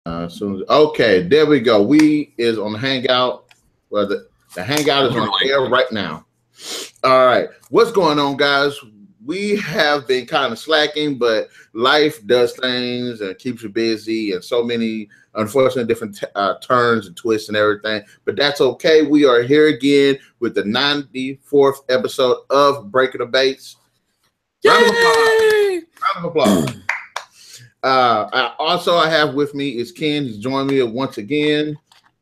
Okay, there we go. We is on Hangout. Well, the Hangout is on air right now. All right, what's going on, guys? We have been kind of slacking, but life does things and keeps you busy, and so many unfortunate different turns and twists and everything. But that's okay. We are here again with the 94th episode of Breaking the Baits. Round of applause. Round of applause. I have with me is Ken. He's joined me once again,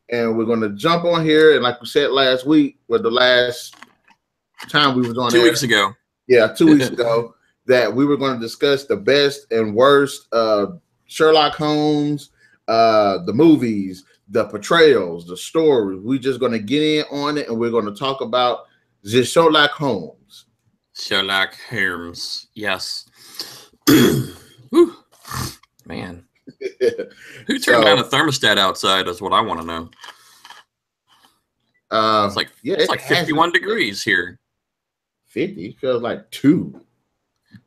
and we're going to jump on here. And like we said last week, or the last time we was on 2 weeks ago. Yeah, 2 weeks ago, that we were going to discuss the best and worst Sherlock Holmes, the movies, the portrayals, the story. We're just going to get in on it, and we're going to talk about the Sherlock Holmes. Sherlock Holmes, yes. Whew. Man, who turned down a thermostat outside is what I want to know. It's like 51 degrees here. 50 feels like 2.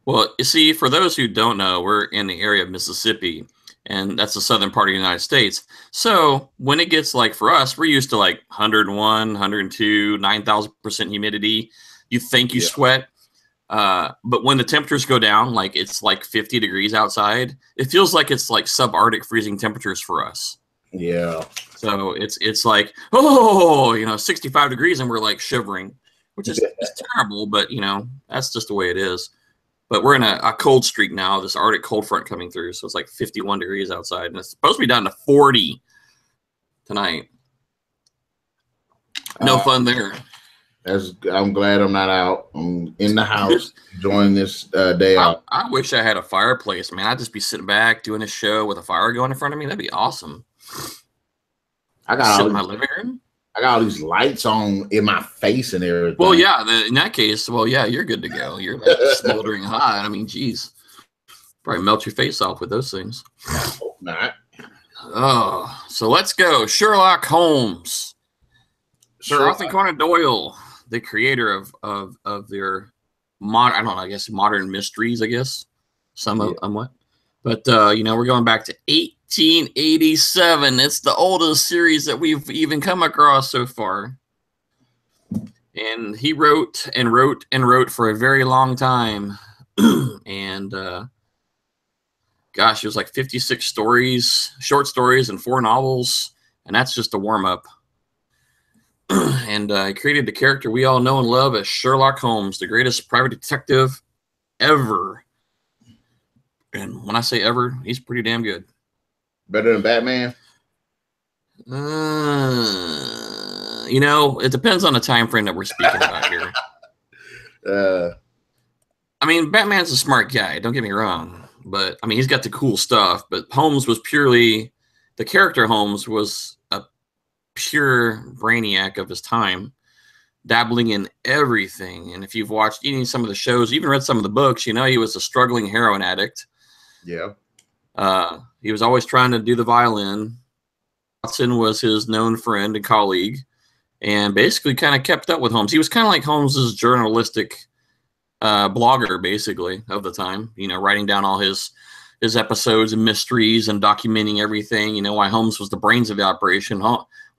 Well, you see, for those who don't know, we're in the area of Mississippi, and that's the southern part of the United States. So when it gets like, for us, we're used to like 101, 102, 9,000% humidity. You think you sweat. But when the temperatures go down, like it's like 50 degrees outside, it feels like it's like subarctic freezing temperatures for us. Yeah. So it's like, 65 degrees and we're like shivering, which is it's terrible, but that's just the way it is. But we're in a cold streak now, this Arctic cold front coming through. So it's like 51 degrees outside, and it's supposed to be down to 40 tonight. No fun there. I'm glad I'm not out. I'm in the house enjoying this day out. I wish I had a fireplace, man. I'd just be sitting back doing a show with a fire going in front of me. That'd be awesome. I got in my living room. I got all these lights on in my face and everything. Well, yeah. In that case, you're good to go. You're like smoldering hot. I mean, geez, probably melt your face off with those things. I hope not. Oh, so let's go. Sherlock Holmes. Sir Arthur Conan Doyle, the creator of their modern mysteries, I guess. Somewhat. But we're going back to 1887. It's the oldest series that we've even come across so far. And he wrote and wrote and wrote for a very long time. And gosh, it was like 56 short stories, and 4 novels. And that's just a warm-up. And he created the character we all know and love as Sherlock Holmes, the greatest private detective ever. And when I say ever, he's pretty damn good. Better than Batman? It depends on the time frame that we're speaking about here. I mean, Batman's a smart guy, don't get me wrong. But, I mean, he's got the cool stuff. But Holmes was the character Holmes was a pure brainiac of his time, dabbling in everything. And if you've watched some of the shows, even read some of the books, he was a struggling heroin addict. Yeah. He was always trying to do the violin. Watson was his known friend and colleague, and basically kind of kept up with Holmes. He was kind of like Holmes's journalistic blogger, basically, of the time, writing down all his episodes and mysteries and documenting everything, why Holmes was the brains of the operation.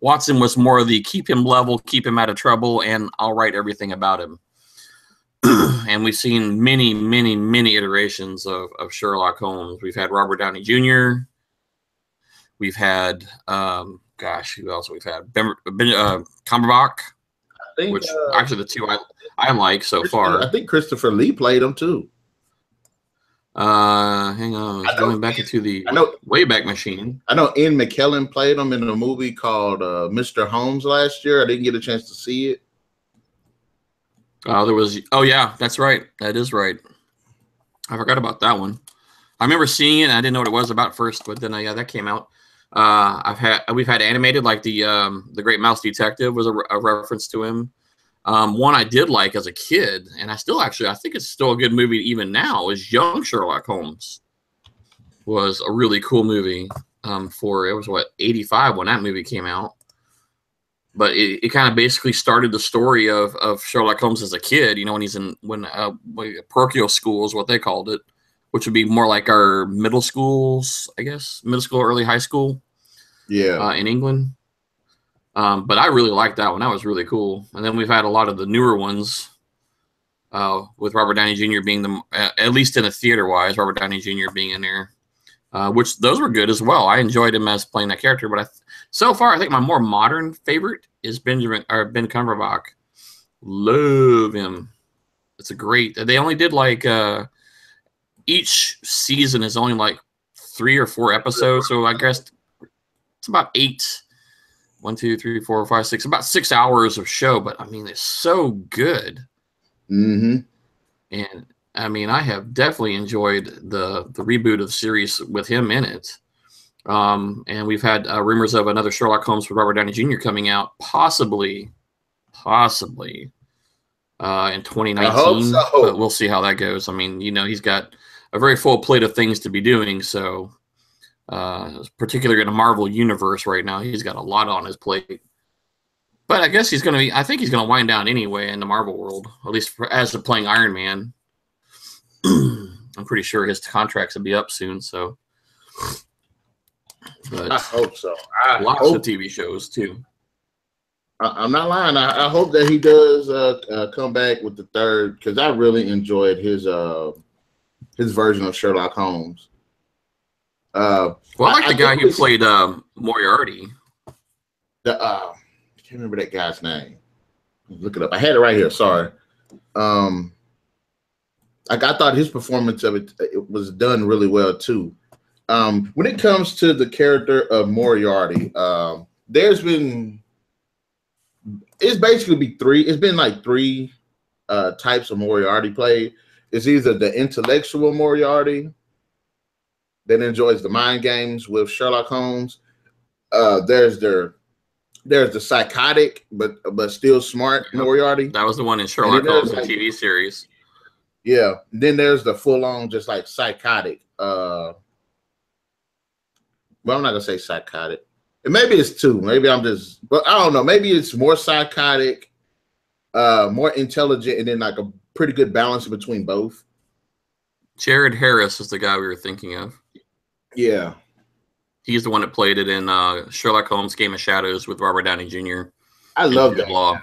Watson was more of the keep him level, keep him out of trouble, and I'll write everything about him. And we've seen many, many, many iterations of Sherlock Holmes. We've had Robert Downey Jr. We've had, who else we've had? Cumberbatch, which actually the two I like so far. I think Christopher Lee played him too. Hang on, I was going back into the Wayback Machine. I know Ian McKellen played him in a movie called Mr. Holmes last year. I didn't get a chance to see it. Oh yeah, that's right. That is right. I forgot about that one. I remember seeing it, and I didn't know what it was about first, but then that came out. We've had animated, like the Great Mouse Detective was a reference to him. One I did like as a kid, and I think it's still a good movie even now, is Young Sherlock Holmes. Was a really cool movie. It was 85 when that movie came out. But it kind of basically started the story of Sherlock Holmes as a kid, when he's when parochial school is what they called it, which would be more like our middle schools, I guess, middle school, early high school. Yeah. In England. But I really liked that one. That was really cool. And then we've had a lot of the newer ones with Robert Downey Jr. being at least in the theater wise, Robert Downey Jr. being in there, which those were good as well. I enjoyed him as playing that character. But so far, I think my more modern favorite is Ben Cumberbatch. Love him. It's a great. They only did like each season is only like 3 or 4 episodes, so I guess it's about 8. 1, 2, 3, 4, 5, 6. About 6 hours of show, but I mean, it's so good. Mm-hmm. And I mean, I have definitely enjoyed the reboot of the series with him in it. And we've had rumors of another Sherlock Holmes with Robert Downey Jr. coming out, possibly in 2019. I hope so. But we'll see how that goes. I mean, he's got a very full plate of things to be doing, so. Particularly in the Marvel universe right now, he's got a lot on his plate. But I guess I think he's going to wind down anyway in the Marvel world, at least as of playing Iron Man. I'm pretty sure his contracts will be up soon. So, but I hope so. Lots of TV shows too. I'm not lying. I hope that he does come back with the third, because I really enjoyed his version of Sherlock Holmes. Well, I like the guy who played Moriarty. I can't remember that guy's name. Look it up. I had it right here. Sorry. I thought his performance of it was done really well too. When it comes to the character of Moriarty, it's been like 3 types of Moriarty played. It's either the intellectual Moriarty that enjoys the mind games with Sherlock Holmes. There's the psychotic but still smart Moriarty. That was the one in Sherlock Holmes, the TV series. Yeah. Then there's the full-on just like psychotic. Well, I'm not gonna say psychotic. And maybe it's 2. Maybe but I don't know. Maybe it's more psychotic, more intelligent, and then like a pretty good balance between both. Jared Harris is the guy we were thinking of. Yeah. He's the one that played it in Sherlock Holmes Game of Shadows with Robert Downey Jr. I love that. Law.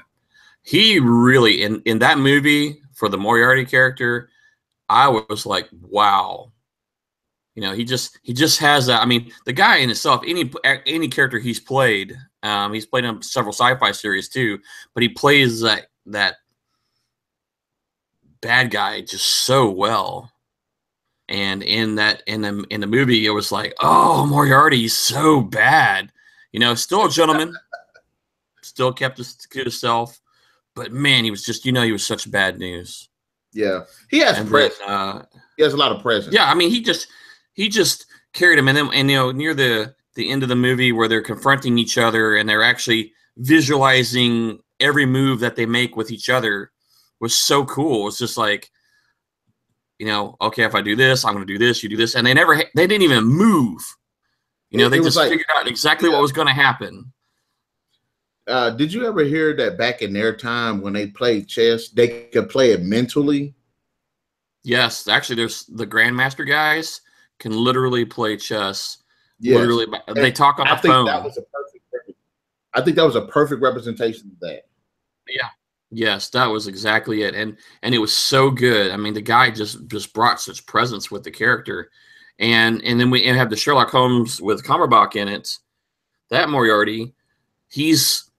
He really, in that movie, for the Moriarty character, I was like, wow. He just has that. I mean, the guy in itself, any character he's played in several sci-fi series too, but he plays that bad guy just so well. And in the movie, it was like, oh, Moriarty's so bad. Still a gentleman, still kept to himself, but man, he was just, he was such bad news. Yeah, he has presence. He has a lot of presence. Yeah, I mean, he just carried him, and near the end of the movie where they're confronting each other and they're actually visualizing every move that they make with each other was so cool. It's just like, okay, if I do this, I'm going to do this, you do this. And they didn't even move. They just figured out exactly what was going to happen. Did you ever hear that back in their time when they played chess, they could play it mentally? Yes. Actually, there's the Grandmaster guys can literally play chess. Yes. Literally, they talk on the phone. I think that was a perfect representation of that. Yeah. Yes, that was exactly it, and it was so good. I mean, the guy just brought such presence with the character, and then we have the Sherlock Holmes with Cumberbatch in it. That Moriarty, he's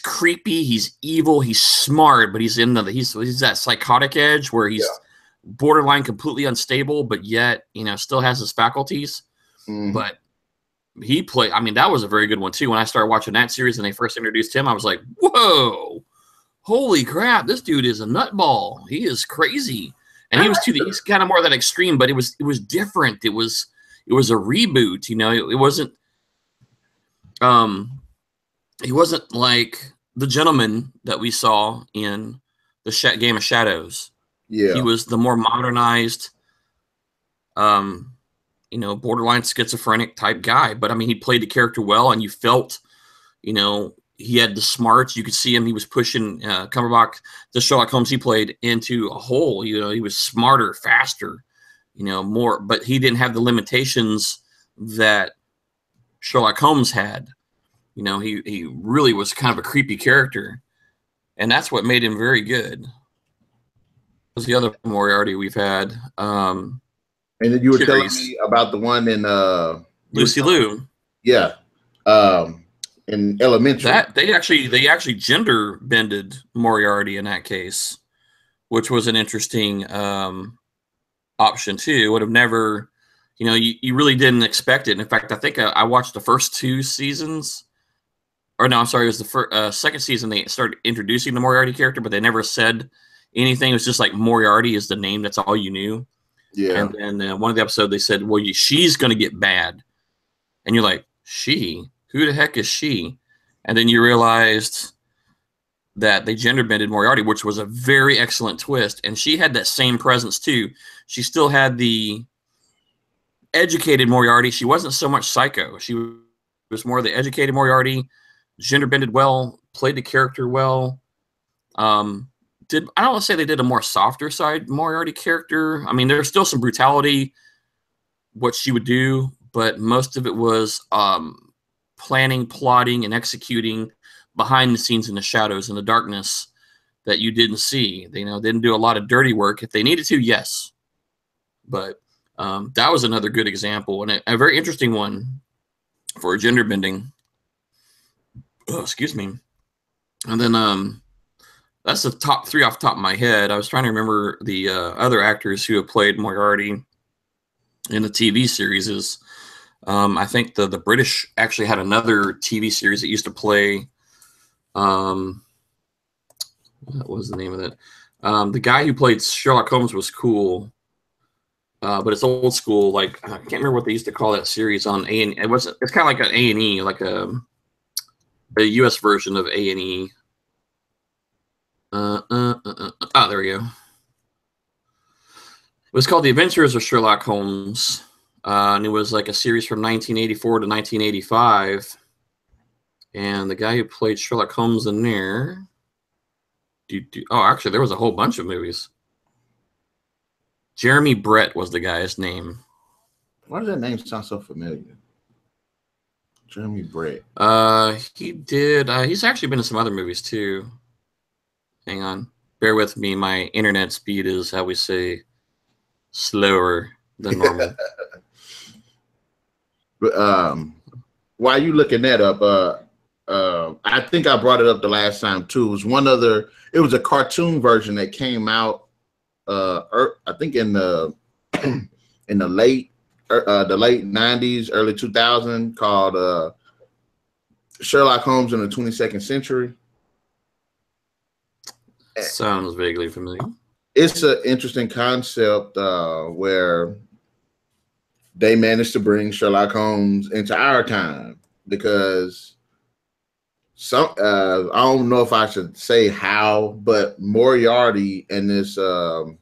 creepy, he's evil, he's smart, but he's that psychotic edge where he's borderline completely unstable, but yet still has his faculties. Mm-hmm. But he played. I mean, that was a very good one too. When I started watching that series and they first introduced him, I was like, whoa. Holy crap, this dude is a nutball. He is crazy. And he's kind of more that extreme, but it was different. It was a reboot, it wasn't he wasn't like the gentleman that we saw in the Game of Shadows. Yeah. He was the more modernized borderline schizophrenic type guy, but I mean, he played the character well, and you felt, he had the smarts. You could see him. He was pushing Cumberbatch, the Sherlock Holmes he played, into a hole. He was smarter, faster, more. But he didn't have the limitations that Sherlock Holmes had. You know, he really was kind of a creepy character, and that's what made him very good. Was the other Moriarty we've had? And then you were telling me about the one in Lucy Liu. Yeah, in Elementary. That they actually gender bended Moriarty in that case, which was an interesting option too. Would have never, you know, you really didn't expect it. In fact, I think I watched the first 2 seasons. Or no, I'm sorry, it was the second season they started introducing the Moriarty character, but they never said anything. It was just like Moriarty is the name. That's all you knew. Yeah. And then one of the episodes they said, well, she's going to get bad. And you're like, she? Who the heck is she? And then you realized that they gender bended Moriarty, which was a very excellent twist. And she had that same presence too. She still had the educated Moriarty. She wasn't so much psycho. She was more the educated Moriarty. Gender bended well, played the character well. I don't want to say they did a more softer side Moriarty character. I mean, there's still some brutality, what she would do, but most of it was planning, plotting, and executing behind the scenes in the shadows and the darkness that you didn't see. They, didn't do a lot of dirty work. If they needed to, yes. But that was another good example, and a very interesting one for gender bending. Oh, excuse me. And then that's the top 3 off the top of my head. I was trying to remember the other actors who have played Moriarty in the TV series. I think the British actually had another TV series that used to play. What was the name of it? The guy who played Sherlock Holmes was cool, but it's old school. Like, I can't remember what they used to call that series on A&E. It's kind of like an A&E, like a U.S. version of A&E. There we go. It was called The Adventures of Sherlock Holmes, and it was like a series from 1984 to 1985. And the guy who played Sherlock Holmes in there, actually, there was a whole bunch of movies. Jeremy Brett was the guy's name. Why does that name sound so familiar? Jeremy Brett. He did. He's actually been in some other movies too. Hang on. Bear with me. My internet speed is, how we say, slower than normal. But while you looking that up, I think I brought it up the last time too. It was a cartoon version that came out I think in the late 90s, early 2000s, called Sherlock Holmes in the 22nd Century. Sounds vaguely familiar. It's an interesting concept where they managed to bring Sherlock Holmes into our time, because I don't know if I should say how, but Moriarty and this and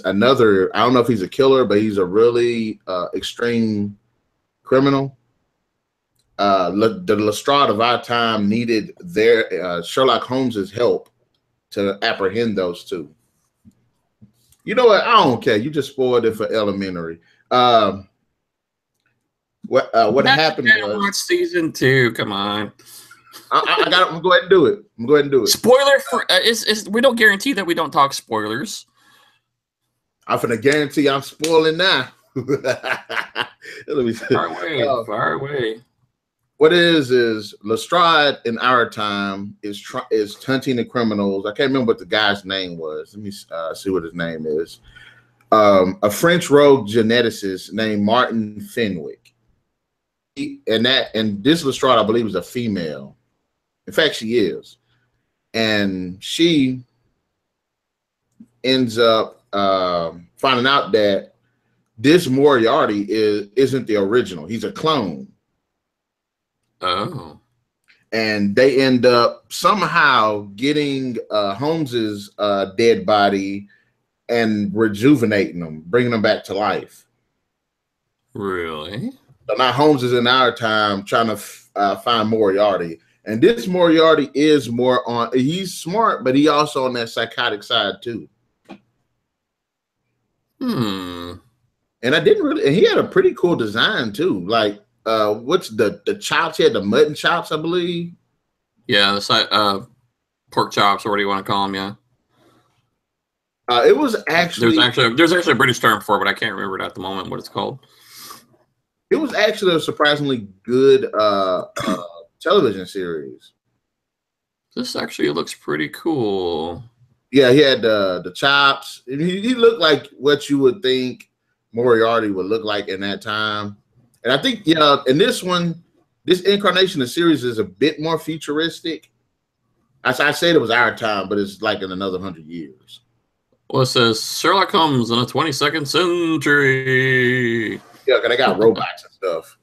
another, I don't know if he's a killer, but he's a really extreme criminal. The Lestrade of our time needed their Sherlock Holmes's help to apprehend those two. You know what? I don't care. You just spoiled it for Elementary. What happened was, watch season 2. Come on. I got it. I'm going to go ahead and do it. Spoiler for we don't guarantee that we don't talk spoilers. I'm gonna guarantee I'm spoiling now. Let me far away. What it is Lestrade in our time is hunting the criminals. I can't remember what the guy's name was. Let me see what his name is. A French rogue geneticist named Martin Fenwick. And this Lestrade, I believe, is a female. In fact, she is. And she ends up finding out that this Moriarty isn't the original. He's a clone. Oh. And they end up somehow getting Holmes's dead body and rejuvenating him, bringing him back to life. Really? So now Holmes is in our time trying to find Moriarty. And this Moriarty is more on, he's smart, but he also on that psychotic side too. And he had a pretty cool design too. Like, what's the chops? He had the mutton chops, I believe. Yeah, the side pork chops, or what do you want to call them? Yeah. It was actually there's actually a British term for it, but I can't remember it at the moment what it's called. It was actually a surprisingly good television series. This actually looks pretty cool. Yeah, he had the chops. He looked like what you would think Moriarty would look like in that time. And I think, in this one, this incarnation of the series is a bit more futuristic. I said it was our time, but it's like in another 100 years. Well, it says Sherlock Holmes in the 22nd century. Yeah, because they got robots and stuff.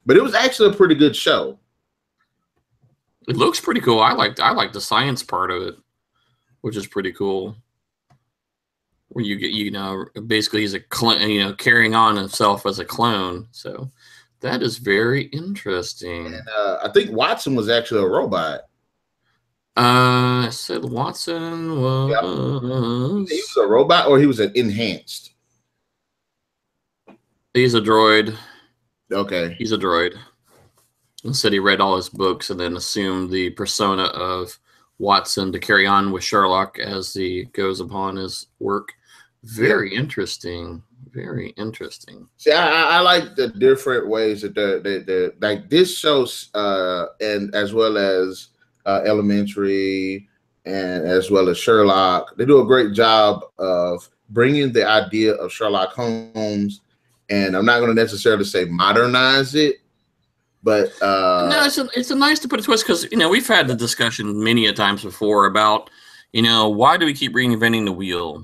But it was actually a pretty good show. It looks pretty cool. I like the science part of it, which is pretty cool. Where you get, basically he's a clone, carrying on himself as a clone. So that is very interesting. And I think Watson was actually a robot. I said Watson was. Yep. He was a robot, or he was an enhanced. He's a droid. Okay. He's a droid. And said he read all his books and then assumed the persona of Watson to carry on with Sherlock as he goes upon his work. Very interesting. Very interesting. See, I like the different ways that the like this shows, and as well as Elementary, and as well as Sherlock, they do a great job of bringing the idea of Sherlock Holmes, and I'm not going to necessarily say modernize it, but no, it's a nice to put a twist, because we've had the discussion many a times before about why do we keep reinventing the wheel?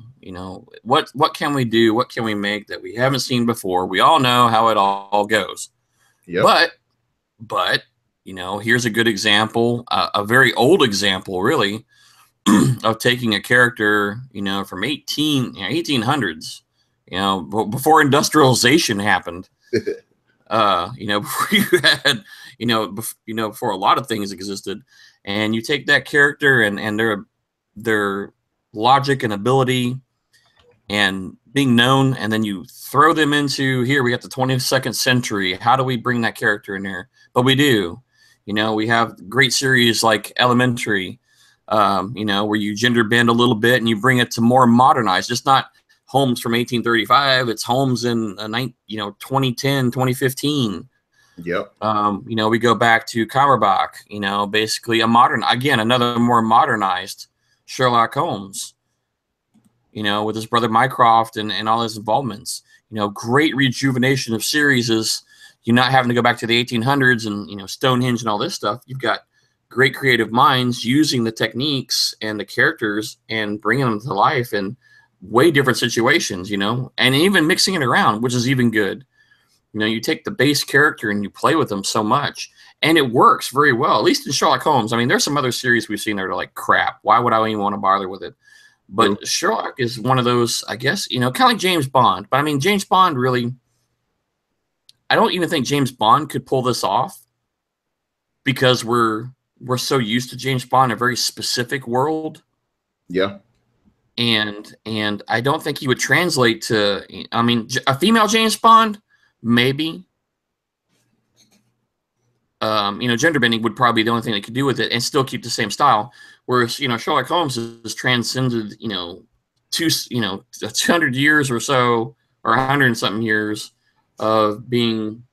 What can we do? What can we make that we haven't seen before? We all know how it all goes. Yep. But here's a good example, a very old example, really, of taking a character, from 1800s, before industrialization happened. Before you had, before a lot of things existed, and you take that character and their logic and ability and being known, and then you throw them into here. We got the 22nd century. How do we bring that character in there? But we do. We have great series like Elementary, where you gender bend a little bit and you bring it to more modernized. It's not Holmes from 1835. It's Holmes in 2010, 2015. Yep. We go back to Kammerbach, basically another more modernized Sherlock Holmes, with his brother Mycroft and all his involvements. Great rejuvenation of series is you're not having to go back to the 1800s and, Stonehenge and all this stuff. You've got great creative minds using the techniques and the characters and bringing them to life in way different situations, and even mixing it around, which is even good. You take the base character and you play with them so much, and it works very well, at least in Sherlock Holmes. I mean, there's some other series we've seen that are like crap. Why would I even want to bother with it? But Sherlock is one of those, I guess, kind of like James Bond. But I mean, James Bond really, I don't even think James Bond could pull this off, because we're so used to James Bond in a very specific world. Yeah. And I don't think he would translate to, I mean, a female James Bond, maybe. Gender bending would probably be the only thing they could do with it and still keep the same style. Whereas, Sherlock Holmes has transcended, 200 years or so, or 100 and something years of being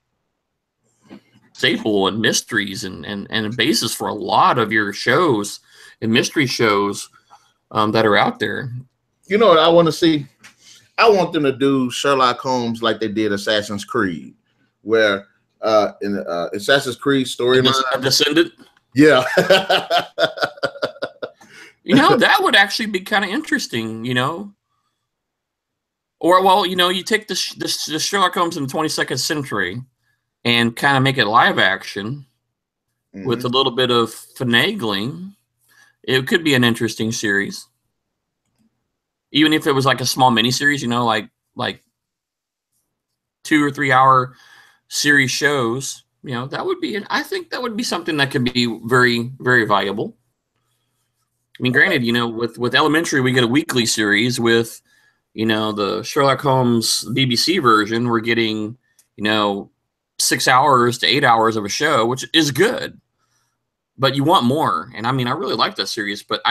staple and mysteries and a basis for a lot of your shows and mystery shows that are out there. You know what I want to see? I want them to do Sherlock Holmes like they did Assassin's Creed, where in the Assassin's Creed storyline, Descendant. Yeah. That would actually be kind of interesting, Or, well, you take the Sherlock Holmes in the 22nd century and kind of make it live action with a little bit of finagling. It could be an interesting series. Even if it was like a small miniseries, like 2 or 3 hour series shows, that would be, I think that would be something that could be very, very valuable. I mean, granted, with Elementary, we get a weekly series. With, the Sherlock Holmes BBC version, we're getting, 6 hours to 8 hours of a show, which is good, but you want more. And I mean, I really like that series, but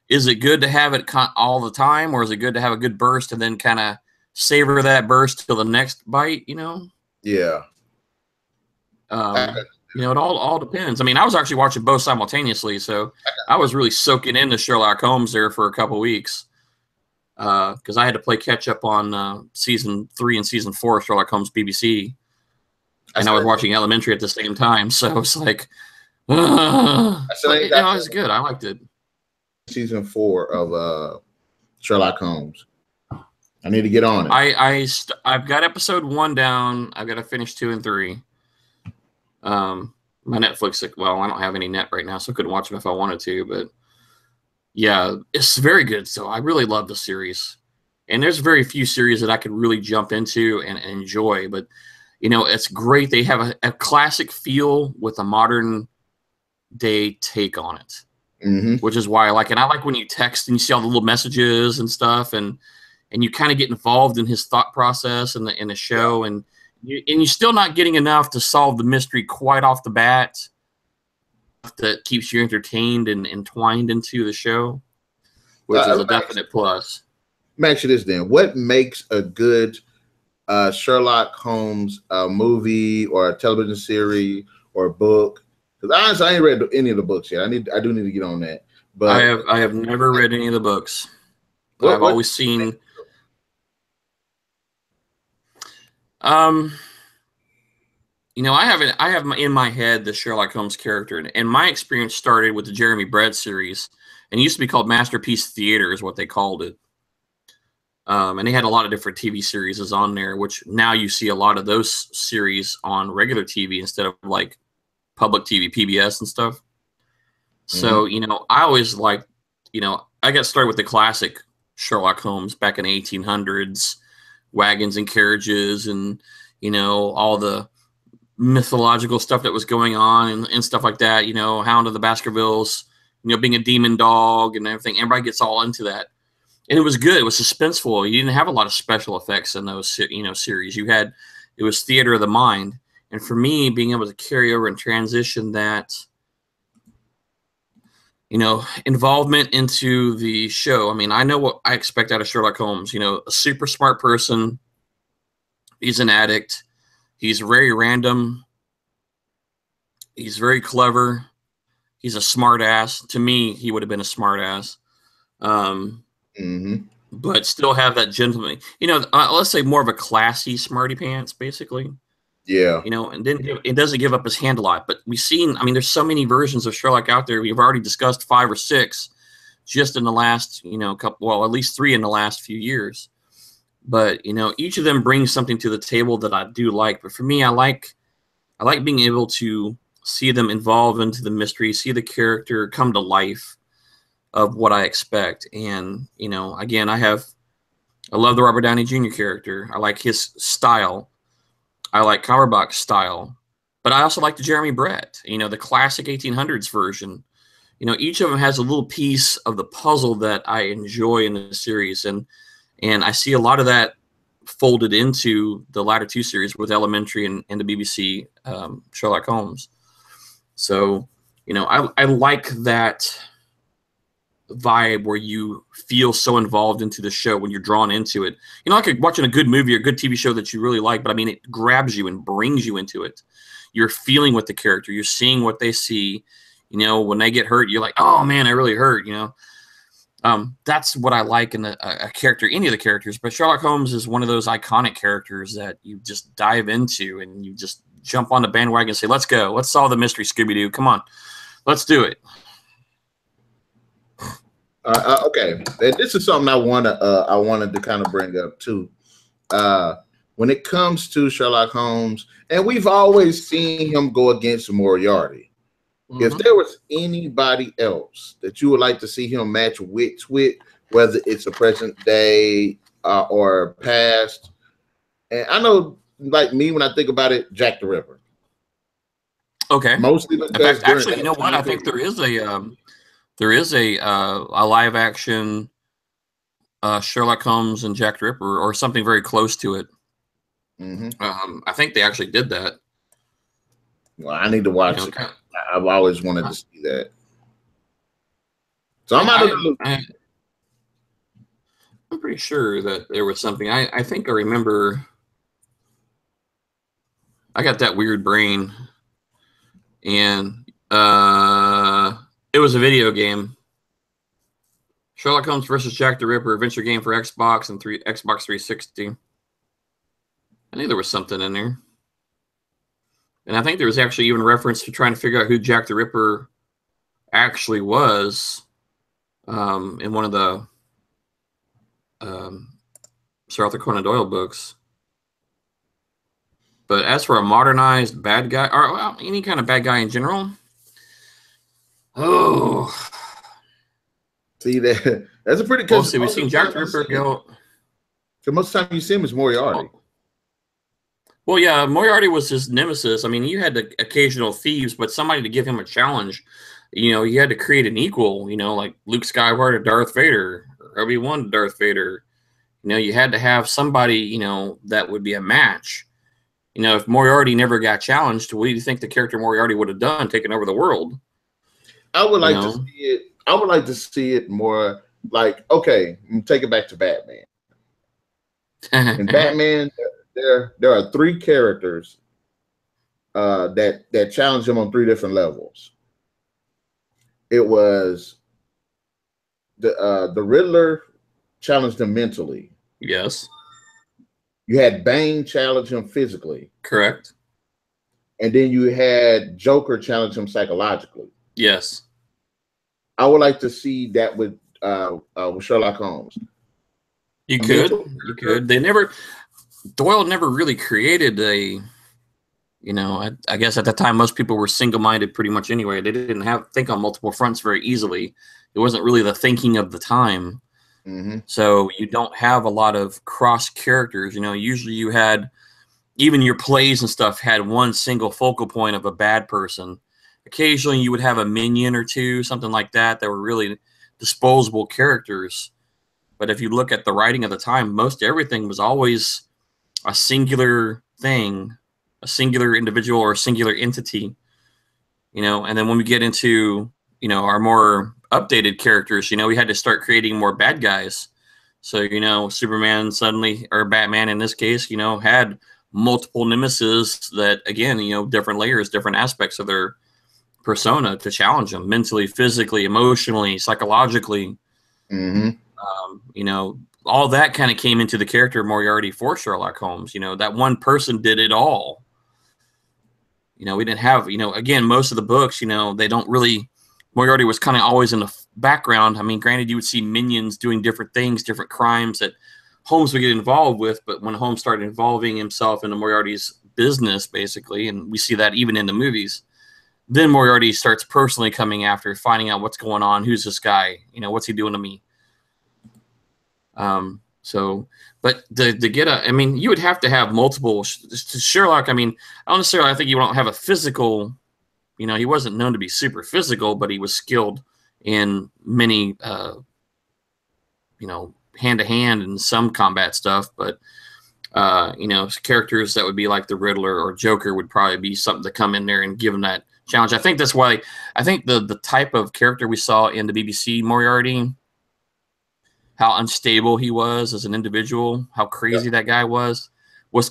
is it good to have it all the time, or is it good to have a good burst and then kind of savor that burst till the next bite? Yeah. It all depends. I mean, I was actually watching both simultaneously, so I was really soaking into Sherlock Holmes there for a couple weeks because I had to play catch up on season 3 and season 4 of Sherlock Holmes BBC, and I was watching Elementary at the same time. So it's like, it was good. I liked it. Season 4 of Sherlock Holmes. I need to get on it. I've got episode 1 down. I've got to finish 2 and 3. My Netflix, I don't have any net right now, so I couldn't watch them if I wanted to, but yeah, it's very good. So I really love the series, and there's very few series that I could really jump into and enjoy, but it's great. They have a classic feel with a modern day take on it, which is why I like it. I like when you text and you see all the little messages and stuff, and you kind of get involved in his thought process in the show, and you're still not getting enough to solve the mystery quite off the bat that keeps you entertained and entwined into the show, which is a definite plus. Let me ask you this then. What makes a good Sherlock Holmes movie or a television series or a book? Because honestly, I ain't read any of the books yet. I do need to get on that. But I have never read any of the books. I've always seen... I have in my head the Sherlock Holmes character, and my experience started with the Jeremy Brett series, and it used to be called Masterpiece Theater is what they called it. And they had a lot of different TV series on there, which now you see a lot of those series on regular TV instead of like public TV, PBS and stuff. So, I always liked, I got started with the classic Sherlock Holmes back in the 1800s, wagons and carriages and, all the mythological stuff that was going on and stuff like that, Hound of the Baskervilles, being a demon dog and everything. Everybody gets all into that. And it was good. It was suspenseful. You didn't have a lot of special effects in those, series. It was theater of the mind. And for me, being able to carry over and transition that, involvement into the show. I mean, I know what I expect out of Sherlock Holmes, a super smart person. He's an addict. He's very random. He's very clever. He's a smart ass. To me, he would have been a smart ass. But still have that gentleman, let's say more of a classy smarty pants, basically. Yeah. And then it doesn't give up his hand a lot. But there's so many versions of Sherlock out there. We've already discussed 5 or 6 just in the last, at least 3 in the last few years. But, each of them brings something to the table that I do like. But for me, I like being able to see them evolve into the mystery, see the character come to life of what I expect. And, again, I love the Robert Downey Jr. character. I like his style. I like Cumberbatch's style. But I also like the Jeremy Brett, the classic 1800s version. Each of them has a little piece of the puzzle that I enjoy in the series. And I see a lot of that folded into the latter 2 series with Elementary and the BBC Sherlock Holmes. So, I like that vibe where you feel so involved into the show when you're drawn into it. Like watching a good movie or a good TV show that you really like, but it grabs you and brings you into it. You're feeling with the character. You're seeing what they see. When they get hurt, you're like, oh man, I really hurt, That's what I like in a character, any of the characters. But Sherlock Holmes is one of those iconic characters that you just dive into and you just jump on the bandwagon and say, let's go. Let's solve the mystery, Scooby-Doo. Come on. Let's do it. Okay. This is something I wanted to kind of bring up too. When it comes to Sherlock Holmes, and we've always seen him go against Moriarty. If there was anybody else that you would like to see him match wits with, whether it's a present day or past, and I know, like me, when I think about it, Jack the Ripper. Okay. Mostly because, in fact, actually, you know what? I think there is a live action Sherlock Holmes and Jack the Ripper, or something very close to it. I think they actually did that. Well, I need to watch it. I've always wanted to see that. So I'm out of the loop. I'm pretty sure that there was something. I think I remember. I got that weird brain, and it was a video game. Sherlock Holmes versus Jack the Ripper, adventure game for Xbox and Xbox 360. I knew there was something in there. And I think there was actually even reference to trying to figure out who Jack the Ripper actually was in one of the Sir Arthur Conan Doyle books. But as for a modernized bad guy, or well, any kind of bad guy in general, see that that's a pretty. Well, see, we've seen Jack the Ripper go. So most of the time you see him is Moriarty. Well, yeah, Moriarty was his nemesis. I mean, you had the occasional thieves, but somebody to give him a challenge. You know, you had to create an equal. You know, like Luke Skywalker to Darth Vader, or Obi-Wan to Darth Vader. You know, you had to have somebody, you know, that would be a match. You know, if Moriarty never got challenged, what do you think the character Moriarty would have done, taking over the world? I would like to see it. I would like to see it more like, okay, take it back to Batman. In Batman, there are 3 characters that challenge him on 3 different levels. It was the Riddler challenged him mentally. Yes. You had Bane challenge him physically. Correct. And then you had Joker challenge him psychologically. Yes. I would like to see that with Sherlock Holmes. You could. Doyle never really created a, you know, I guess at the time most people were single-minded pretty much anyway. They didn't think on multiple fronts very easily. It wasn't really the thinking of the time. So you don't have a lot of cross characters. You know, usually you had, even your plays and stuff had one single focal point of a bad person. Occasionally you would have a minion or two, something like that were really disposable characters. But if you look at the writing of the time, most everything was always a singular thing, a singular individual or a singular entity. You know, and then when we get into, you know, our more updated characters, you know, we had to start creating more bad guys. So, you know, Superman suddenly, or Batman in this case, you know, had multiple nemesis that, again, you know, different layers, different aspects of their persona to challenge them mentally, physically, emotionally, psychologically. You know, all that kind of came into the character of Moriarty for Sherlock Holmes. You know, that one person did it all. You know, we didn't have, you know, again, most of the books, you know, they don't really, Moriarty was kind of always in the background. I mean, granted, you would see minions doing different things, different crimes that Holmes would get involved with. But when Holmes started involving himself into Moriarty's business, basically, and we see that even in the movies, then Moriarty starts personally coming after, finding out what's going on. Who's this guy? You know, what's he doing to me? But to get I mean, you would have to have multiple Sherlock. I mean, I don't necessarily, I think you don't have a physical, you know, he wasn't known to be super physical, but he was skilled in many, you know, hand-to-hand and some combat stuff. But, you know, characters that would be like the Riddler or Joker would probably be something to come in there and give him that challenge. I think that's why, I think the type of character we saw in the BBC Moriarty, how unstable he was as an individual, how crazy that guy was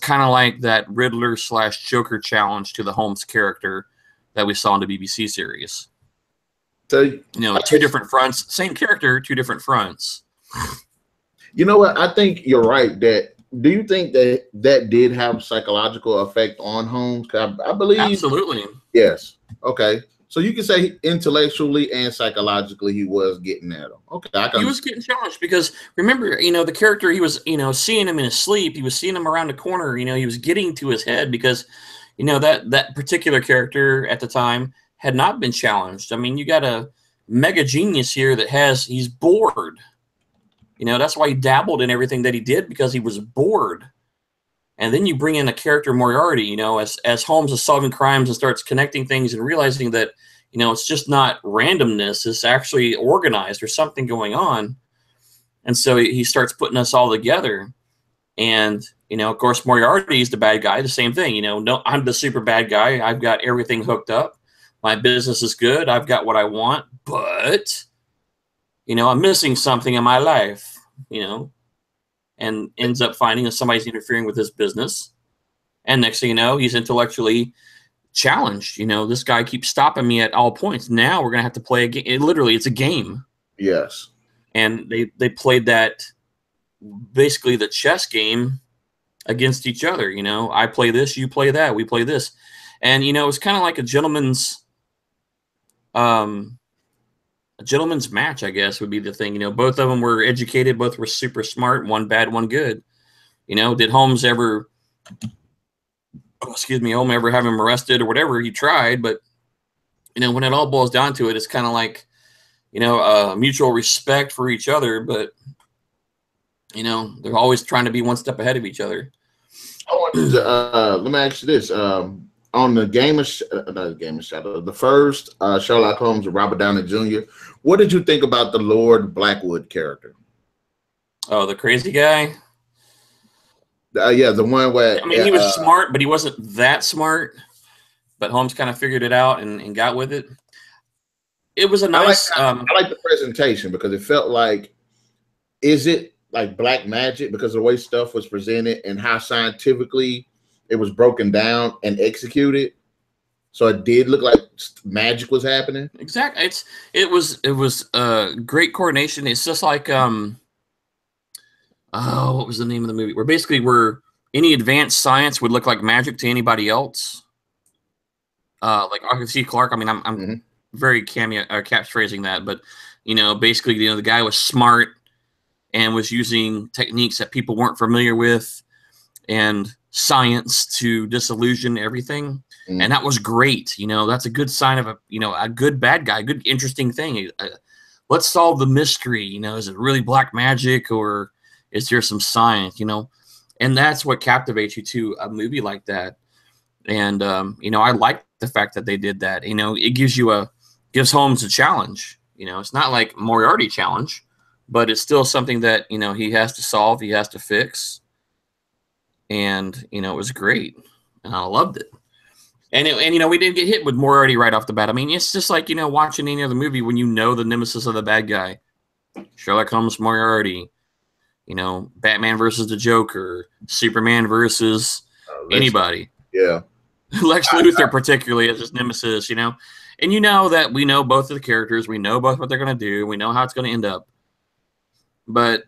kind of like that Riddler / Joker challenge to the Holmes character that we saw in the BBC series. So, you know, 2 different fronts, same character, 2 different fronts. You know what? I think you're right. Do you think that did have a psychological effect on Holmes? I believe. Absolutely. Yes. Okay. So you can say intellectually and psychologically he was getting at him. Okay. He was getting challenged because, remember, you know, the character, he was, you know, seeing him in his sleep. He was seeing him around the corner. You know, he was getting to his head because, you know, that particular character at the time had not been challenged. I mean, you got a mega genius here he's bored. You know, that's why he dabbled in everything that he did, because he was bored. And then you bring in a character Moriarty, you know, as Holmes is solving crimes and starts connecting things and realizing that, you know, it's just not randomness. It's actually organized. There's something going on. And so he starts putting us all together. And, You know, of course, Moriarty is the bad guy. The same thing. You know, no, I'm the super bad guy. I've got everything hooked up. My business is good. I've got what I want, but you know, I'm missing something in my life. You know, and ends up finding that somebody's interfering with his business. And next thing you know, he's intellectually challenged. You know, this guy keeps stopping me at all points. Now we're gonna have to play a game. Literally, it's a game. Yes. And they played that, basically the chess game, against each other. You know, I play this, you play that, we play this, and you know, it's kind of like a gentleman's match, I guess would be the thing. You know, both of them were educated, both were super smart, one bad, one good. You know, did Holmes ever, Holmes ever have him arrested or whatever? He tried, but you know, when it all boils down to it, it's kind of like, you know, mutual respect for each other, but you know, they're always trying to be one step ahead of each other. I want to, let me ask you this: on the the first Sherlock Holmes with Robert Downey Jr., what did you think about the Lord Blackwood character? Oh, the crazy guy. Yeah, the one where I mean, he was smart, but he wasn't that smart. But Holmes kind of figured it out and got with it. It was a nice. I like the presentation because it felt like, is it like black magic because of the way stuff was presented and how scientifically it was broken down and executed? So it did look like magic was happening. Exactly. It was great coordination. It's just like what was the name of the movie? Where basically any advanced science would look like magic to anybody else. Like Arthur C. Clarke. I mean, I'm very catchphrasing that, but you know, basically, you know, the guy was smart and was using techniques that people weren't familiar with and science to disillusion everything. And that was great. You know, that's a good sign of a good bad guy, good interesting thing. Let's solve the mystery. You know, is it really black magic or is there some science? You know, and that's what captivates you to a movie like that. And you know, I like the fact that they did that. You know, it gives Holmes a challenge. You know, it's not like Moriarty challenge, but it's still something that, you know, he has to solve, he has to fix. And, you know, it was great. And I loved it. And you know, we didn't get hit with Moriarty right off the bat. I mean, it's just like, you know, watching any other movie when you know the nemesis of the bad guy. Sherlock Holmes, Moriarty, you know, Batman versus the Joker, Superman versus anybody. Yeah. Lex Luthor particularly as his nemesis, you know. And you know that we know both of the characters. We know both what they're going to do. We know how it's going to end up. But,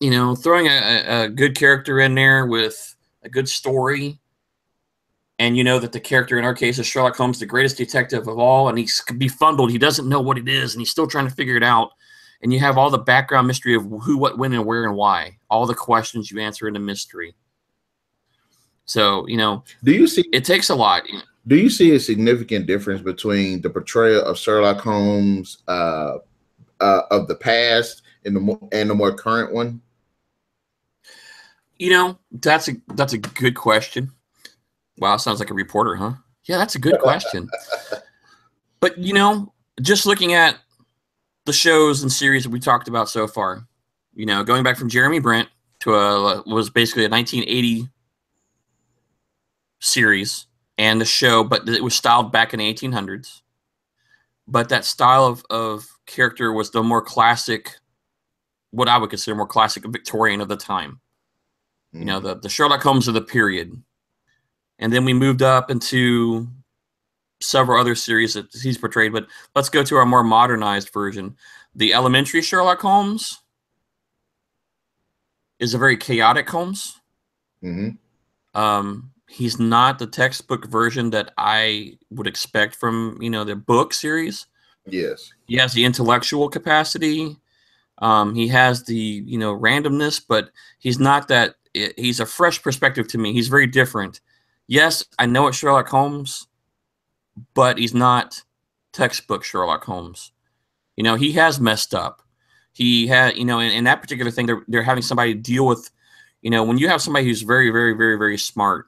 you know, throwing a good character in there with a good story, and you know that the character in our case is Sherlock Holmes, the greatest detective of all, and he's befuddled. He doesn't know what it is, and he's still trying to figure it out. And you have all the background mystery of who, what, when, and where, and why. All the questions you answer in the mystery. So, you know, it takes a lot. Do you see a significant difference between the portrayal of Sherlock Holmes of the past and the more current one? You know, that's a good question. Wow, sounds like a reporter, huh? Yeah, that's a good question. But, you know, just looking at the shows and series that we talked about so far, you know, going back from Jeremy Brent to was basically a 1980 series and the show, but it was styled back in the 1800s. But that style of character was the more classic, what I would consider more classic Victorian of the time. You know, the Sherlock Holmes of the period. And then we moved up into several other series that he's portrayed. But let's go to our more modernized version. The elementary Sherlock Holmes is a very chaotic Holmes. He's not the textbook version that I would expect from, you know, the book series. Yes. He has the intellectual capacity. He has the, you know, randomness, but he's not that. He's a fresh perspective to me. He's very different. Yes, I know it's Sherlock Holmes, but he's not textbook Sherlock Holmes. You know, he has messed up. He had, you know, in that particular thing, they're having somebody deal with, you know, when you have somebody who's very, very, very, very smart,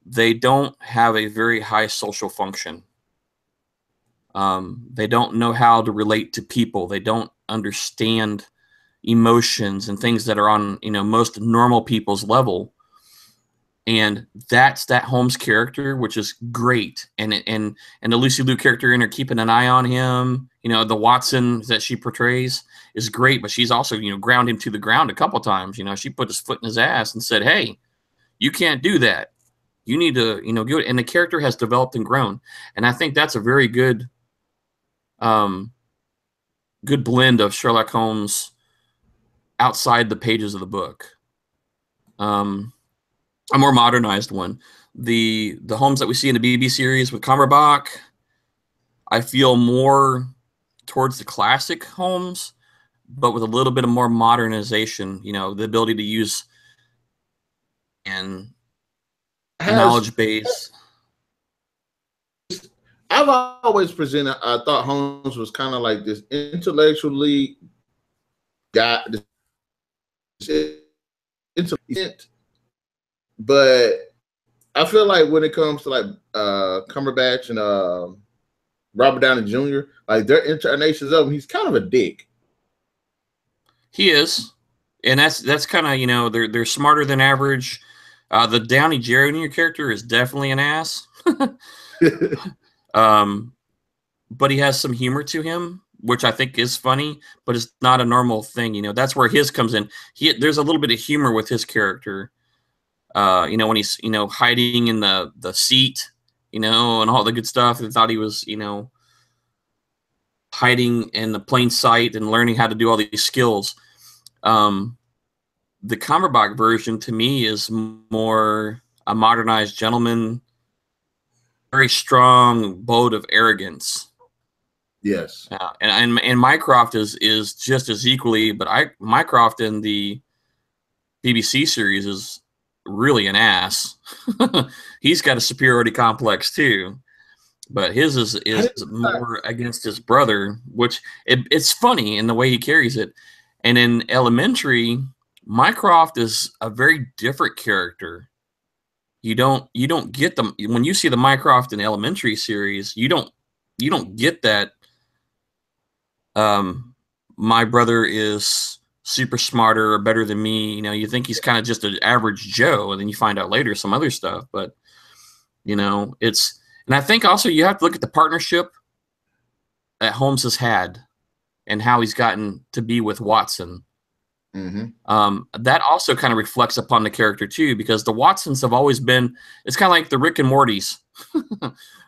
they don't have a very high social function. They don't know how to relate to people. They don't understand, emotions and things that are on, you know, most normal people's level. And that's that Holmes character, which is great. And the Lucy Liu character in her keeping an eye on him, you know, the Watson that she portrays is great, but she's also, you know, ground him to the ground a couple times. You know, she put his foot in his ass and said, "Hey, you can't do that. You need to, you know, do it." And the character has developed and grown. And I think that's a very good good blend of Sherlock Holmes outside the pages of the book. A more modernized one. The Holmes that we see in the BB series with Cumberbatch, I feel more towards the classic Holmes, but with a little bit of more modernization. You know, the ability to use and knowledge base. I've always presented. I thought Holmes was kind of like this intellectually guy, but I feel like when it comes to like Cumberbatch and Robert Downey Jr., like their incarnations of him, he's kind of a dick. He is, and that's kind of, you know, they're smarter than average. The Downey Jr. character is definitely an ass, but he has some humor to him, which I think is funny, but it's not a normal thing. You know, that's where his comes in. There's a little bit of humor with his character. You know, when he's, you know, hiding in the seat, you know, and all the good stuff. They thought he was, you know, hiding in the plain sight and learning how to do all these skills. The Cumberbatch version to me is more a modernized gentleman, very strong boat of arrogance. Yes. And Mycroft is just as equally, but Mycroft in the BBC series is really an ass. He's got a superiority complex too, but his is more against his brother, which it's funny in the way he carries it. And in Elementary, Mycroft is a very different character. You don't get them when you see the Mycroft in Elementary series. You don't get that. My brother is super smarter or better than me. You know, you think he's kind of just an average Joe, and then you find out later some other stuff. But, you know, and I think also you have to look at the partnership that Holmes has had and how he's gotten to be with Watson. Mm-hmm. That also kind of reflects upon the character too, because the Watsons have always been, it's kind of like the Rick and Morty's.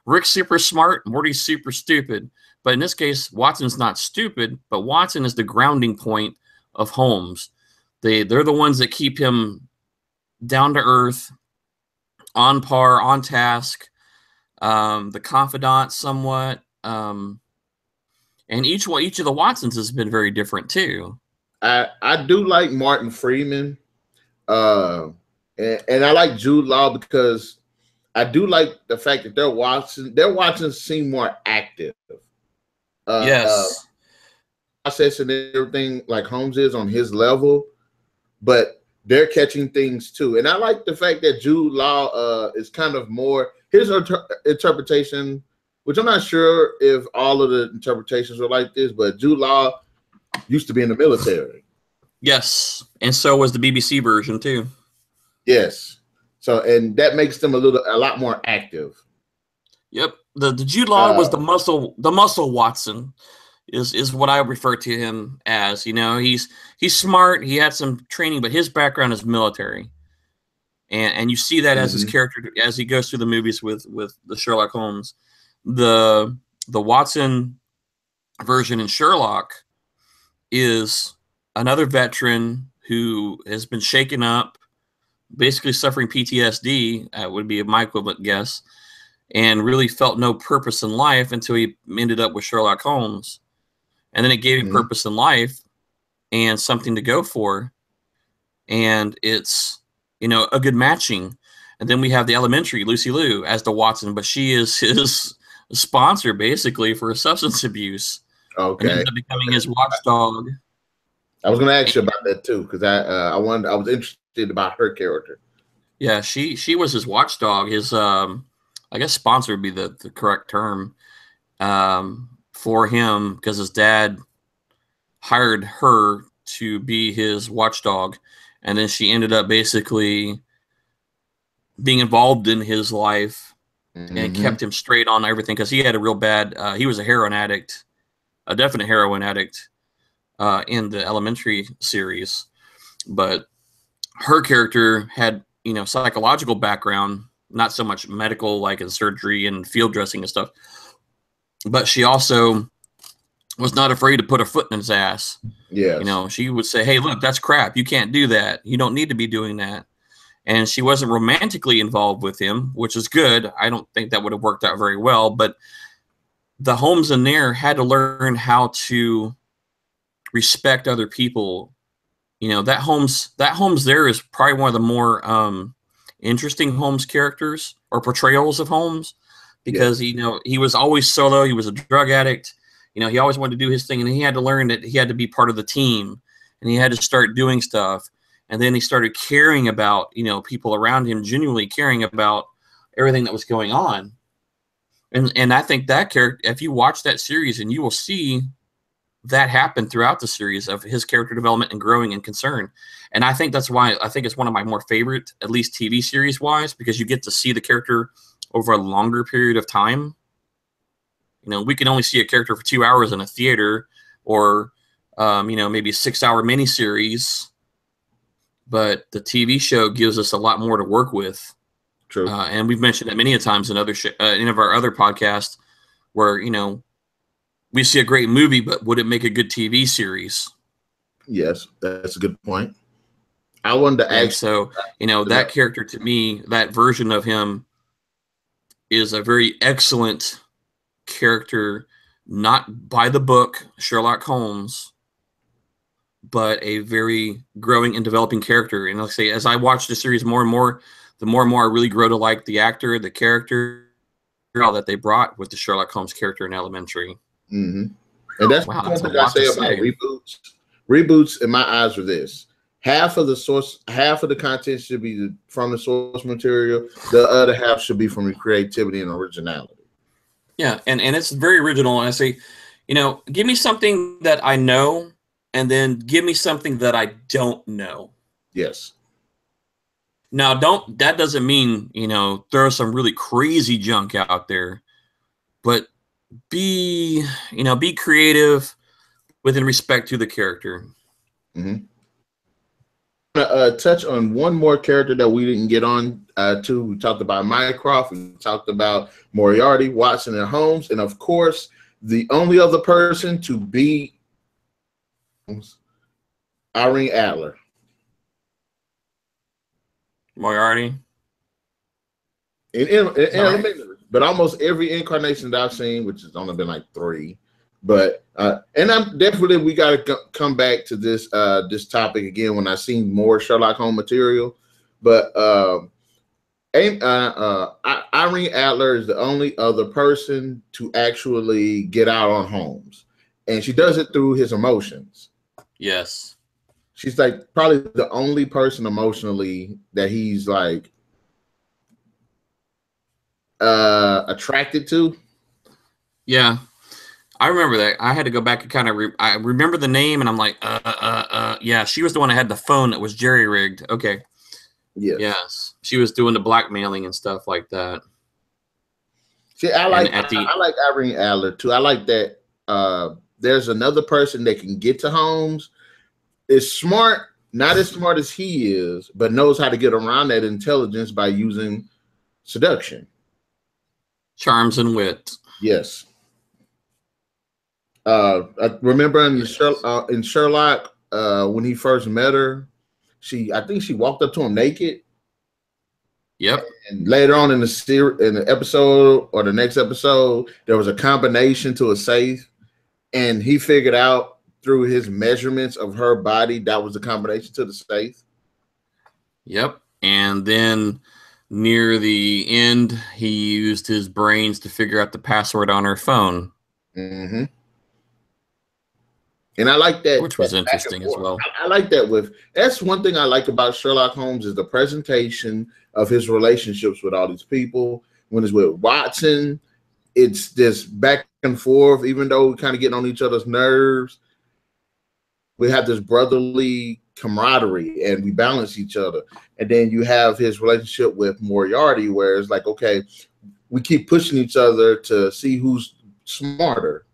Rick's super smart, Morty's super stupid. But in this case, Watson's not stupid, but Watson is the grounding point of Holmes. They're the ones that keep him down to earth, on par, on task, the confidant somewhat. And each of the Watsons has been very different too. I do like Martin Freeman, and I like Jude Law because I do like the fact that their Watsons seem more active. Yes. Process and everything like Holmes is on his level, but they're catching things too. And I like the fact that Jude Law is kind of more his interpretation, which I'm not sure if all of the interpretations are like this, but Jude Law used to be in the military. Yes, and so was the BBC version too. Yes, so and that makes them a lot more active. Yep, the Jude Law was the muscle Watson, is what I refer to him as. You know, he's smart. He had some training, but his background is military, and you see that as his character as he goes through the movies with the Sherlock Holmes. The Watson version in Sherlock is another veteran who has been shaken up, basically suffering PTSD, would be my equivalent guess, and really felt no purpose in life until he ended up with Sherlock Holmes. And then it gave him purpose in life and something to go for. And it's, you know, a good matching. And then we have the Elementary, Lucy Liu, as the Watson, but she is his sponsor, basically, for substance abuse. Okay. And ends up becoming his watchdog. I was going to ask you about that too, because I was interested about her character. Yeah, she was his watchdog. His I guess sponsor would be the correct term for him, because his dad hired her to be his watchdog, and then she ended up basically being involved in his life and kept him straight on everything because he had a real bad. He was a heroin addict, a definite heroin addict in the Elementary series, but her character had, you know, psychological background, not so much medical, like in surgery and field dressing and stuff, but she also was not afraid to put her foot in his ass. Yeah. You know, she would say, hey, look, that's crap. You can't do that. You don't need to be doing that. And she wasn't romantically involved with him, which is good. I don't think that would have worked out very well, but the Holmes in there had to learn how to respect other people. You know, that Holmes there is probably one of the more interesting Holmes characters or portrayals of Holmes, because you know, he was always solo. He was a drug addict. You know, he always wanted to do his thing, and he had to learn that he had to be part of the team, and he had to start doing stuff. And then he started caring about, you know, people around him, genuinely caring about everything that was going on. And I think that character, if you watch that series, and you will see that happen throughout the series of his character development and growing and concern. And I think that's why I think it's one of my more favorite, at least TV series wise, because you get to see the character over a longer period of time. You know, we can only see a character for 2 hours in a theater, or, you know, maybe a 6-hour miniseries. But the TV show gives us a lot more to work with. True. And we've mentioned that many a times in other in of our other podcasts, where, you know, we see a great movie, but would it make a good TV series? Yes, that's a good point. I wanted to ask. So, you know, that character, to me, that version of him is a very excellent character, not by the book Sherlock Holmes, but a very growing and developing character. And like I say, as I watch the series more and more, the more and more I really grow to like the actor, the character, all that they brought with the Sherlock Holmes character in Elementary. And that's one thing I say about reboots. Reboots, in my eyes, are this: half of the content should be from the source material. The other half should be from the creativity and originality. Yeah, and it's very original. And I say, you know, give me something that I know, and then give me something that I don't know. Yes. Now, that doesn't mean, you know, throw some really crazy junk out there, but be creative within respect to the character. Touch on one more character that we didn't get on to. We talked about Mycroft. We talked about Moriarty, Watson, and Holmes, and of course, the only other person to beat Irene Adler. Moriarty. In Elementary, but almost every incarnation that I've seen, which has only been like 3, but and I'm definitely, we got to come back to this this topic again when I seen more Sherlock Holmes material. But Irene Adler is the only other person to actually get out on Holmes, and she does it through his emotions. Yes. She's like probably the only person emotionally that he's like attracted to. Yeah, I remember that. I had to go back and kind of I remember the name, and I'm like, yeah, she was the one that had the phone that was jerry rigged. Okay. Yes, she was doing the blackmailing and stuff like that. See, I like Irene Adler too. I like that. There's another person that can get to Holmes. Is smart, not as smart as he is, but knows how to get around that intelligence by using seduction, charms, and wit. Yes. I remember in Sherlock, when he first met her, I think she walked up to him naked. Yep. And later on in the episode or the next episode, there was a combination to a safe, and he figured out through his measurements of her body that was the combination to the safe. Yep. And then near the end, he used his brains to figure out the password on her phone. And I like that, which was interesting as well. I like that. That's one thing I like about Sherlock Holmes is the presentation of his relationships with all these people. When it's with Watson, it's this back and forth, even though we're kind of getting on each other's nerves. we have this brotherly camaraderie and we balance each other. And then you have his relationship with Moriarty, where it's like, okay, we keep pushing each other to see who's smarter.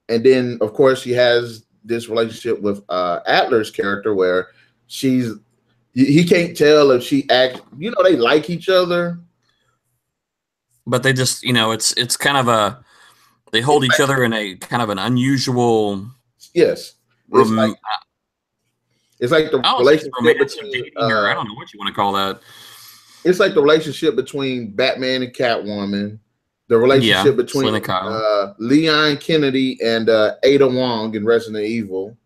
And then, of course, he has this relationship with Adler's character, where he can't tell if she acts, they like each other, but they just, it's kind of they hold each other in a kind of an unusual. Yes, it's like the relationship between, or I don't know what you want to call that. It's like the relationship between Batman and Catwoman, the relationship between Leon Kennedy and Ada Wong in Resident Evil.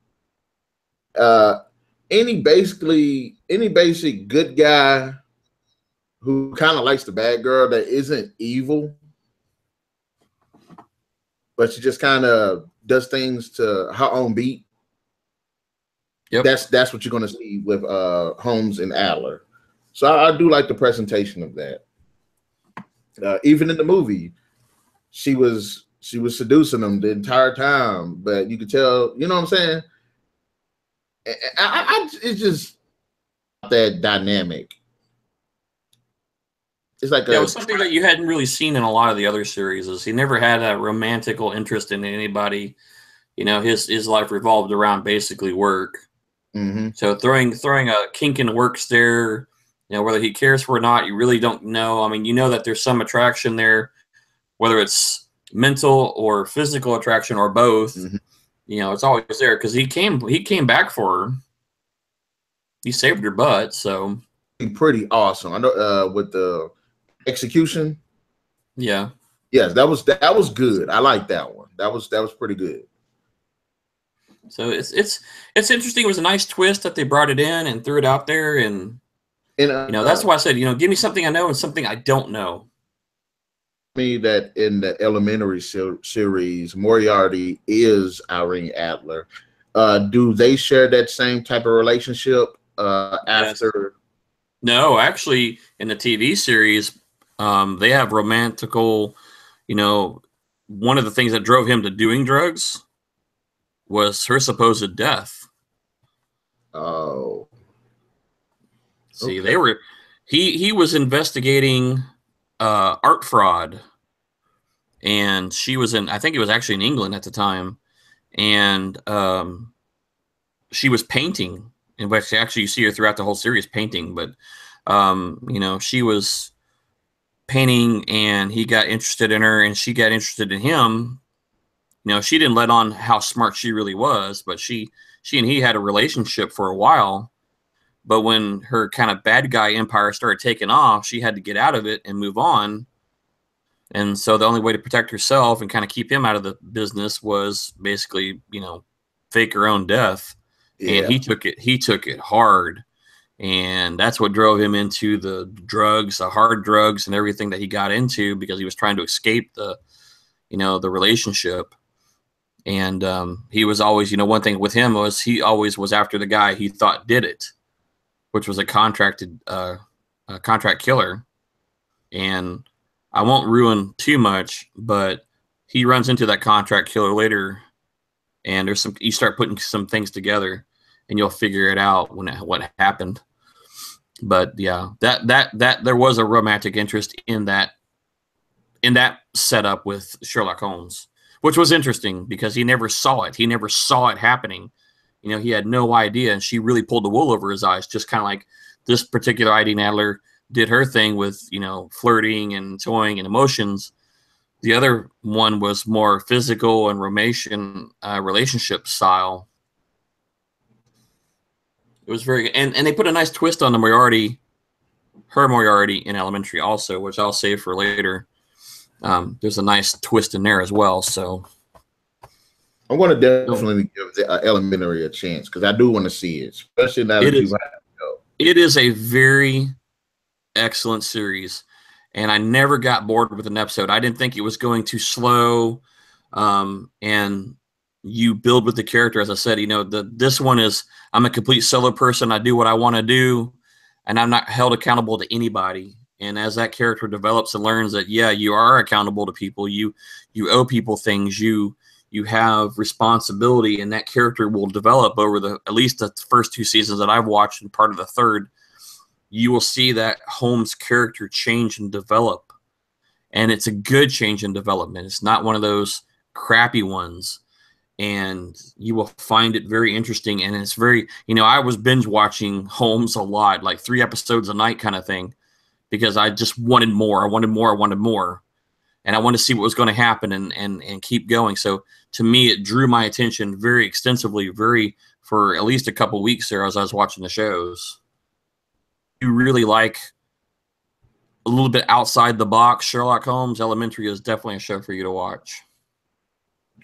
Any basic good guy who kind of likes the bad girl that isn't evil, but she just kind of does things to her own beat. Yep. That's what you're going to see with Holmes and Adler. So I do like the presentation of that. Even in the movie, she was seducing him the entire time, but you could tell, you know what I'm saying? It's just that dynamic. It's like it was something that you hadn't really seen in a lot of the other series. He never had a romantical interest in anybody. His life revolved around basically work. Mm-hmm. So throwing a kink in the works there, whether he cares for it or not, you really don't know. I mean, that there's some attraction there, whether it's mental or physical attraction or both. Mm-hmm. It's always there because he came back for her. He saved her butt. So pretty awesome. I know with the execution. Yeah. Yes, that was good. I like that one. That was pretty good. So it's interesting. It was a nice twist that they brought it in and threw it out there, and that's why I said, give me something I know and something I don't know. Me that in the Elementary series, Moriarty is Irene Adler. Do they share that same type of relationship after? No, actually, in the TV series, they have romantical. One of the things that drove him to doing drugs was her supposed death. Oh. See, okay. He was investigating art fraud, and she was I think it was actually in England at the time, and she was painting, in which actually you see her throughout the whole series painting, but she was painting, and he got interested in her, and she got interested in him. She didn't let on how smart she really was, but she and he had a relationship for a while. But when her kind of bad guy empire started taking off, she had to get out of it and move on. And so the only way to protect herself and kind of keep him out of the business was basically, fake her own death. Yeah. And he took it hard. And that's what drove him into the drugs, the hard drugs and everything that he got into, because he was trying to escape the relationship. And he was always, one thing with him was he always was after the guy he thought did it, which was a contract killer. And I won't ruin too much, but he runs into that contract killer later, and you start putting some things together, and you'll figure it out what happened. But yeah, that there was a romantic interest in that setup with Sherlock Holmes, which was interesting because he never saw it. He never saw it happening. He had no idea, and she really pulled the wool over his eyes, just kind of like this particular Irene Adler did her thing with, flirting and toying and emotions. The other one was more physical and relationship style. It was very, and they put a nice twist on the Moriarty in Elementary also, which I'll save for later. There's a nice twist in there as well. So I'm going to definitely give the Elementary a chance because I do want to see it, especially now that you have to go. It is a very excellent series, and I never got bored with an episode. I didn't think it was going too slow, and you build with the character. As I said, this one is, I'm a complete solo person. I do what I want to do, and I'm not held accountable to anybody. And as that character develops and learns that, yeah, you are accountable to people, you owe people things, you you have responsibility, and that character will develop over at least the first 2 seasons that I've watched and part of the third. You will see that Holmes character change and develop. And it's a good change in development. It's not one of those crappy ones. And you will find it very interesting. And it's very, I was binge watching Holmes a lot, like 3 episodes a night kind of thing, because I just wanted more. I wanted more. And I wanted to see what was going to happen and keep going. So to me, it drew my attention very extensively, for at least a couple weeks there as I was watching the shows. You really like a little bit outside the box Sherlock Holmes, Elementary is definitely a show for you to watch.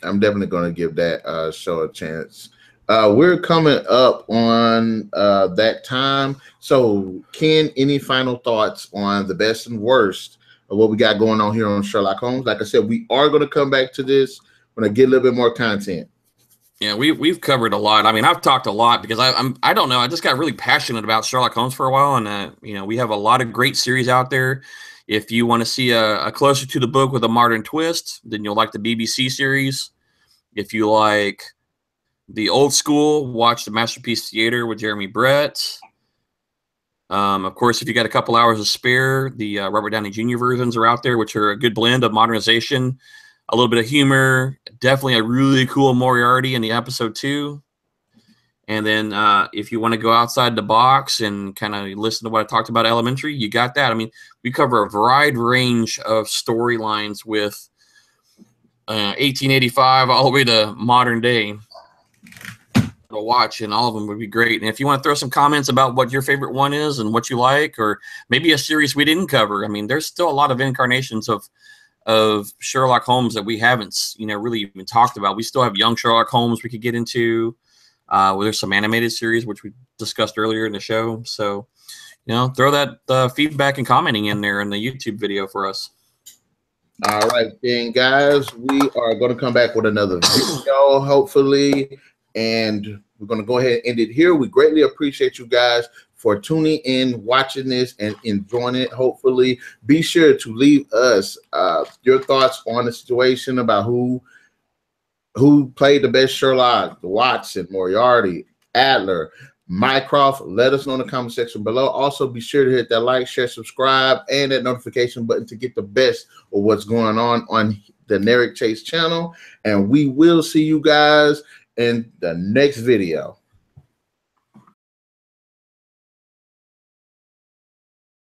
I'm definitely going to give that show a chance. We're coming up on that time. So, Ken, any final thoughts on the best and worst of what we got going on here on Sherlock Holmes? Like I said, we are going to come back to this when I get a little bit more content. Yeah, we've covered a lot. I mean, I've talked a lot because I don't know. I just got really passionate about Sherlock Holmes for a while, and we have a lot of great series out there. If you want to see a closer to the book with a modern twist, then you'll like the BBC series. If you like the old school, watch the Masterpiece Theater with Jeremy Brett. Of course, if you got a couple hours to spare, the Robert Downey Jr. versions are out there, which are a good blend of modernization, a little bit of humor, definitely a really cool Moriarty in the episode 2. And then if you want to go outside the box and kind of listen to what I talked about Elementary, you got that. I mean, we cover a wide range of storylines with 1885 all the way to modern day to watch, and all of them would be great. And if you want to throw some comments about what your favorite one is and what you like, or maybe a series we didn't cover, I mean, there's still a lot of incarnations of Sherlock Holmes that we haven't, really even talked about. We still have young Sherlock Holmes we could get into. There's some animated series, which we discussed earlier in the show. So, throw that feedback and commenting in there in the YouTube video for us. All right, then, guys, we are going to come back with another video, hopefully, and we're going to go ahead and end it here. We greatly appreciate you guys for tuning in, watching this, and enjoying it. Hopefully, be sure to leave us your thoughts on the situation about who played the best Sherlock, Watson, Moriarty, Adler, Mycroft. Let us know in the comment section below. Also, be sure to hit that like, share, subscribe, and that notification button to get the best of what's going on the Narik Chase channel. And we will see you guys in the next video.